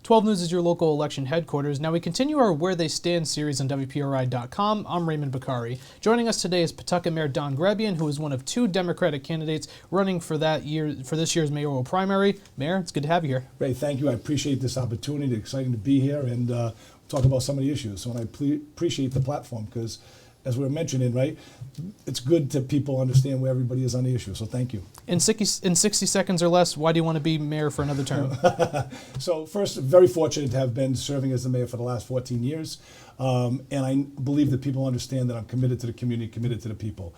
12 News is your local election headquarters. Now we continue our Where They Stand series on WPRI.com. I'm Raymond Bakari. Joining us today is Pawtucket Mayor Don Grebien, who is one of two Democratic candidates running for this year's mayoral primary. Mayor, it's good to have you here. Ray, thank you. I appreciate this opportunity. Exciting to be here and talk about some of the issues. So, and I appreciate the platform because, as we were mentioning, right, it's good to people understand where everybody is on the issue. So thank you. In 60 seconds or less, why do you want to be mayor for another term? So first, very fortunate to have been serving as the mayor for the last 14 years. And I believe that people understand that I'm committed to the community, committed to the people.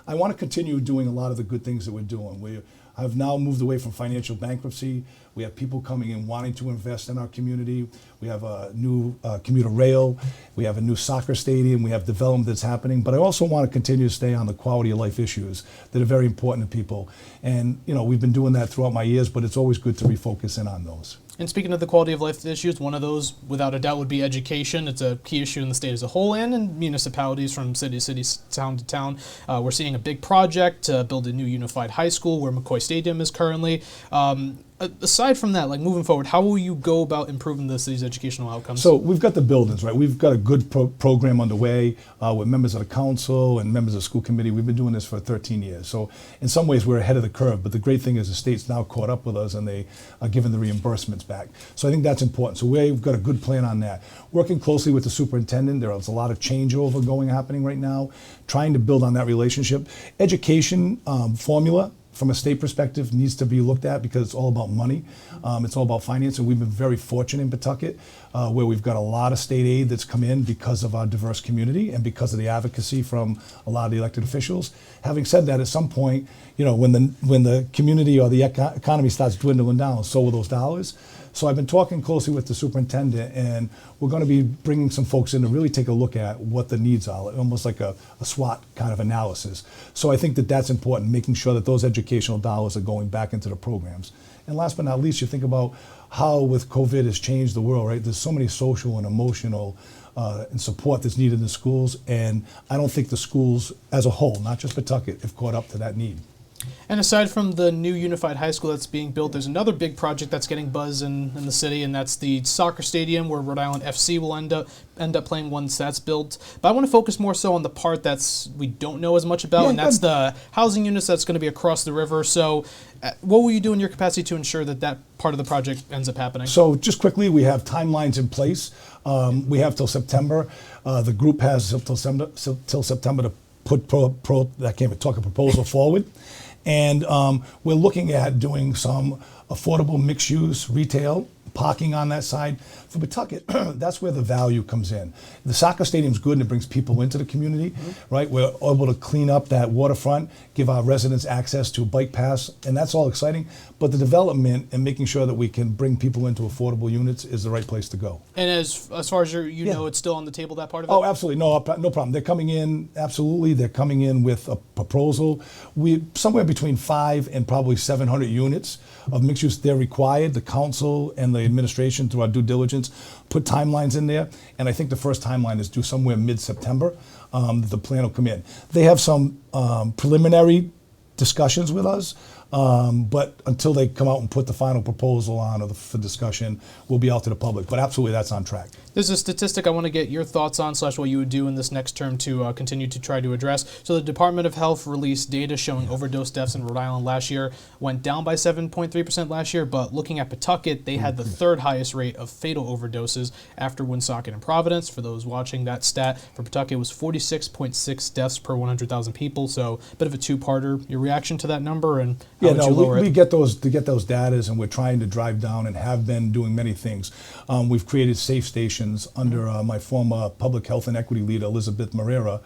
I want to continue doing a lot of the good things that we're doing. I've now moved away from financial bankruptcy. We have people coming in wanting to invest in our community. We have a new commuter rail. We have a new soccer stadium. We have development that's happening. But I also want to continue to stay on the quality of life issues that are very important to people. And we've been doing that throughout my years, but it's always good to refocus in on those. And speaking of the quality of life issues, one of those, without a doubt, would be education. It's a key issue in the state as a whole and in municipalities from city to city, town to town. We're seeing a big project to build a new unified high school where McCoy Stadium is currently. Aside from that, moving forward, how will you go about improving the city's educational outcomes? So we've got the buildings, right? We've got a good program underway with members of the council and members of the school committee. We've been doing this for 13 years. So in some ways, we're ahead of the curve. But the great thing is the state's now caught up with us and they are giving the reimbursements back. So I think that's important. So we've got a good plan on that. Working closely with the superintendent, there's a lot of changeover happening right now, trying to build on that relationship. Education formula, from a state perspective, needs to be looked at because it's all about money. It's all about finance, and we've been very fortunate in Pawtucket where we've got a lot of state aid that's come in because of our diverse community and because of the advocacy from a lot of the elected officials. Having said that, at some point, when the community or the economy starts dwindling down, so will those dollars. So I've been talking closely with the superintendent, and we're going to be bringing some folks in to really take a look at what the needs are, almost like a SWOT kind of analysis. So I think that that's important, making sure that those educational dollars are going back into the programs. And last but not least, you think about how with COVID has changed the world, right? There's so many social and emotional and support that's needed in the schools, and I don't think the schools as a whole, not just Pawtucket, have caught up to that need. And aside from the new unified high school that's being built, there's another big project that's getting buzz in the city, and that's the soccer stadium where Rhode Island FC will end up playing once that's built. But I want to focus more so on the part we don't know as much about, and that's the housing units that's going to be across the river. So what will you do in your capacity to ensure that part of the project ends up happening? So just quickly, we have timelines in place. We have till September. The group has till September to put a proposal forward. And we're looking at doing some affordable mixed-use retail, parking on that side. For Pawtucket, that's where the value comes in. The soccer stadium's good and it brings people into the community, right? We're able to clean up that waterfront, give our residents access to a bike pass, and that's all exciting. But the development and making sure that we can bring people into affordable units is the right place to go. And as far as you know, it's still on the table, that part of it? Oh, absolutely. No problem. They're coming in, absolutely. They're coming in with a proposal. Somewhere between 500 and probably 700 units of mixed use. They're required. The council and the administration, through our due diligence, put timelines in there. And I think the first timeline is due somewhere mid-September. The plan will come in. They have some preliminary discussions with us. But until they come out and put the final proposal on for discussion, we'll be out to the public. But absolutely, that's on track. There's a statistic I want to get your thoughts on, / what you would do in this next term to continue to try to address. So the Department of Health released data showing overdose deaths in Rhode Island last year went down by 7.3% last year. But looking at Pawtucket, they had the third highest rate of fatal overdoses after Woonsocket and Providence. For those watching, that stat for Pawtucket was 46.6 deaths per 100,000 people. So a bit of a two-parter. Your reaction to that number and how would you lower it? We get those data, and we're trying to drive down and have been doing many things. We've created safe stations under my former public health and equity leader, Elizabeth Marrera,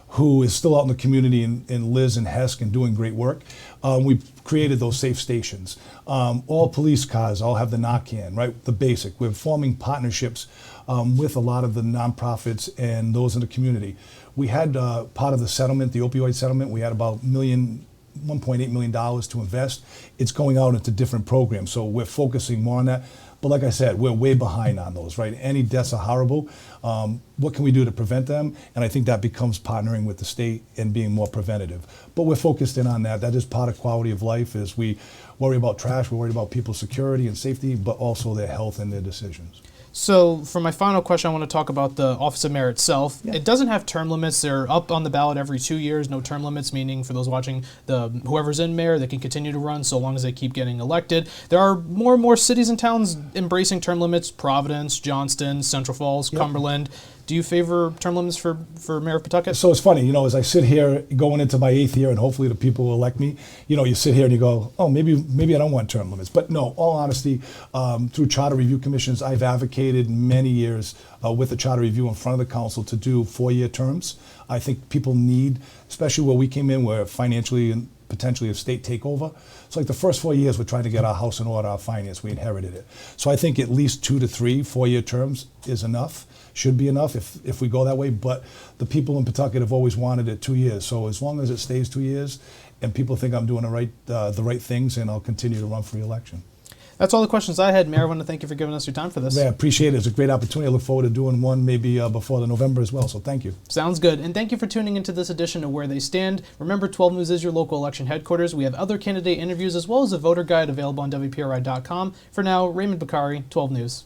who is still out in the community in Liz and Hesk and doing great work. We've created those safe stations. All police cars all have the Narcan, right? The basic. We're forming partnerships with a lot of the nonprofits and those in the community. We had part of the settlement, the opioid settlement, we had about $1.8 million to invest. It's going out into different programs, so we're focusing more on that. But like I said, we're way behind on those, right? Any deaths are horrible. What can we do to prevent them? And I think that becomes partnering with the state and being more preventative. But we're focused in on that. That is part of quality of life, is we worry about trash, we worry about people's security and safety, but also their health and their decisions. So for my final question, I want to talk about the Office of Mayor itself. Yeah. It doesn't have term limits. They're up on the ballot every 2 years, no term limits, meaning for those watching, whoever's in mayor, they can continue to run so long as they keep getting elected. There are more and more cities and towns embracing term limits: Providence, Johnston, Central Falls, Cumberland. Do you favor term limits for Mayor of Pawtucket? So it's funny, as I sit here going into my 8th year, and hopefully the people will elect me, you sit here and you go, oh, maybe I don't want term limits. But no, all honesty, through charter review commissions, I've advocated many years with the charter review in front of the council to do 4-year terms. I think people need, especially where we came in, where financially and potentially a state takeover. So like the first 4 years, we're trying to get our house in order, our finance, we inherited it. So I think at least 2 to 3 4-year terms is enough, should be enough if we go that way. But the people in Pawtucket have always wanted it 2 years. So as long as it stays 2 years and people think I'm doing the right things, and I'll continue to run for re-election. That's all the questions I had, Mayor. I want to thank you for giving us your time for this. Yeah, I appreciate it. It's a great opportunity. I look forward to doing one maybe before the November as well. So thank you. Sounds good. And thank you for tuning into this edition of Where They Stand. Remember, 12 News is your local election headquarters. We have other candidate interviews as well as a voter guide available on WPRI.com. For now, Raymond Bakari, 12 News.